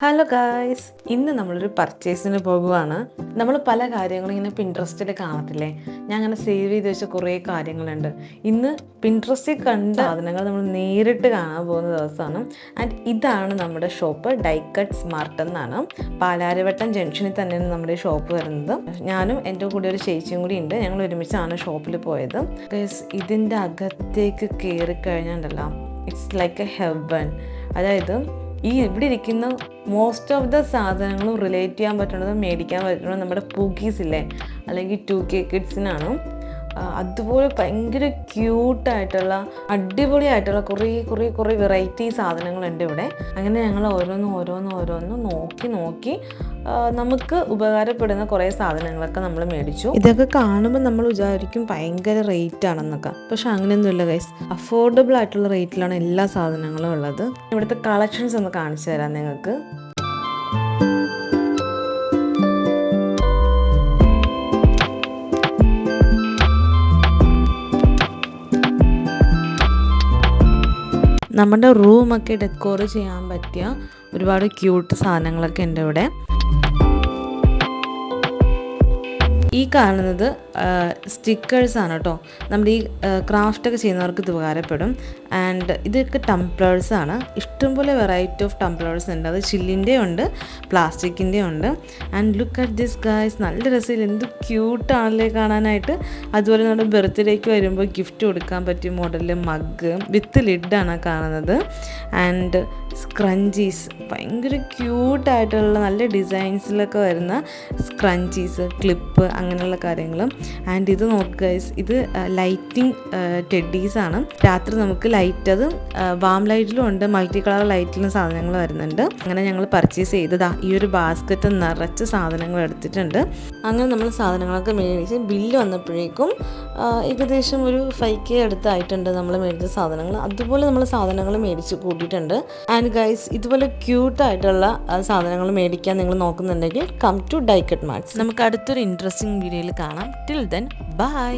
Hello guys, ഇന്ന് നമ്മളൊരു പർച്ചേസിന് പോകുവാണ്. നമ്മൾ പല കാര്യങ്ങളും ഇങ്ങനെ പിൻട്രസ്റ്റിൽ കാണത്തില്ലേ? ഞാൻ അങ്ങനെ സേവ് ചെയ്ത് വെച്ച കുറേ കാര്യങ്ങളുണ്ട്. ഇന്ന് പിൻട്രസ്റ്റിൽ കണ്ട സാധനങ്ങൾ നമ്മൾ നേരിട്ട് കാണാൻ പോകുന്ന ദിവസമാണ്. ആൻഡ് ഇതാണ് നമ്മുടെ ഷോപ്പ്, ഡൈക്കട്ട് സ്മാർട്ട് എന്നാണ്. പാലാരിവട്ടം ജംഗ്ഷനിൽ തന്നെയാണ് നമ്മുടെ ഷോപ്പ് വരുന്നത്. ഞാനും എൻ്റെ കൂടെ ഒരു ചേച്ചിയും കൂടി ഉണ്ട്. ഞങ്ങൾ ഒരുമിച്ചാണ് ഷോപ്പിൽ പോയത്. ഗൈസ്, ഇതിൻ്റെ അകത്തേക്ക് കയറി കഴിഞ്ഞാൽ ഇറ്റ്സ് ലൈക്ക് എ ഹെവൻ. അതായത് ഇവിടെ ഇരിക്കുന്ന മോസ്റ്റ് ഓഫ് ദ സാധനങ്ങളും റിലേറ്റ് ചെയ്യാൻ പറ്റുന്നതും മേടിക്കാൻ പറ്റുന്നതും നമ്മുടെ പൂക്കീസ് ഇല്ലേ, അല്ലെങ്കിൽ 2K കിഡ്സിനാണ്. അതുപോലെ ഭയങ്കര ക്യൂട്ടായിട്ടുള്ള അടിപൊളിയായിട്ടുള്ള കുറേ വെറൈറ്റി സാധനങ്ങളുണ്ട് ഇവിടെ. അങ്ങനെ ഞങ്ങൾ ഓരോന്നും നോക്കി നമുക്ക് ഉപകാരപ്പെടുന്ന കുറേ സാധനങ്ങളൊക്കെ നമ്മൾ മേടിച്ചു. ഇതൊക്കെ കാണുമ്പോൾ നമ്മൾ വിചാരിക്കും ഭയങ്കര റേറ്റ് ആണെന്നൊക്കെ, പക്ഷെ അങ്ങനെയൊന്നുമില്ല ഗൈസ്. അഫോർഡബിൾ ആയിട്ടുള്ള റേറ്റിലാണ് എല്ലാ സാധനങ്ങളും ഉള്ളത്. ഇവിടുത്തെ കളക്ഷൻസ് ഒന്ന് കാണിച്ചു തരാം നിങ്ങൾക്ക്. നമ്മുടെ റൂമൊക്കെ ഡെക്കോർ ചെയ്യാൻ പറ്റിയ ഒരുപാട് ക്യൂട്ട് സാധനങ്ങളൊക്കെ ഉണ്ട് ഇവിടെ. ഈ കാണുന്നത് സ്റ്റിക്കേഴ്സാണ് കേട്ടോ. നമ്മുടെ ഈ ക്രാഫ്റ്റൊക്കെ ചെയ്യുന്നവർക്ക് ഇത് ഉപകാരപ്പെടും. ആൻഡ് ഇതൊക്കെ ടംബ്ലേഴ്സാണ്. ഇഷ്ടംപോലെ വെറൈറ്റി ഓഫ് ടംബ്ലേഴ്സ് ഉണ്ട്. അത് ചില്ലിൻ്റെ ഉണ്ട്, പ്ലാസ്റ്റിക്കിൻ്റെ ഉണ്ട്. And look at this guys, നല്ല രസമില്ല, എന്ത് ക്യൂട്ടാണല്ലേ കാണാനായിട്ട്. അതുപോലെ നമ്മുടെ ബർത്ത്ഡേക്ക് വരുമ്പോൾ ഗിഫ്റ്റ് കൊടുക്കാൻ പറ്റിയ മോഡലിൽ മഗ് വിത്ത് ലിഡാണ് കാണുന്നത്. ആൻഡ് സ്ക്രഞ്ചീസ്, ഭയങ്കര ക്യൂട്ടായിട്ടുള്ള നല്ല ഡിസൈൻസിലൊക്കെ വരുന്ന സ്ക്രഞ്ചീസ്, ക്ലിപ്പ്, അങ്ങനെയുള്ള കാര്യങ്ങളും. ആൻഡ് ഇത് നോക്കുക ഗൈസ്, ഇത് ലൈറ്റിംഗ് ടെഡീസാണ്. രാത്രി നമുക്ക് ലൈറ്റ്, അത് വാം ലൈറ്റിലും ഉണ്ട്, മൾട്ടി കളർ ലൈറ്റിലും സാധനങ്ങൾ വരുന്നുണ്ട്. അങ്ങനെ ഞങ്ങൾ പർച്ചേസ് ചെയ്തതാ ഈ ഒരു ബാസ്ക്കറ്റ് നിറച്ച് സാധനങ്ങൾ എടുത്തിട്ടുണ്ട്. അങ്ങനെ നമ്മൾ സാധനങ്ങളൊക്കെ മേടിച്ച് ബില്ല് വന്നപ്പോഴേക്കും ഏകദേശം ഒരു 5K അടുത്തായിട്ടുണ്ട് നമ്മൾ മേടിച്ച സാധനങ്ങൾ. അതുപോലെ നമ്മൾ സാധനങ്ങൾ മേടിച്ച് കൂട്ടിയിട്ടുണ്ട്. ആൻഡ് ഗൈസ്, ഇതുപോലെ ക്യൂട്ടായിട്ടുള്ള സാധനങ്ങൾ മേടിക്കാൻ നിങ്ങൾ നോക്കുന്നുണ്ടെങ്കിൽ കം ടു ഡൈക്കട്ട് മാർട്സ്. നമുക്ക് അടുത്തൊരു ഇൻട്രസ്റ്റിംഗ് വീഡിയോയിൽ കാണാം. Till then bye.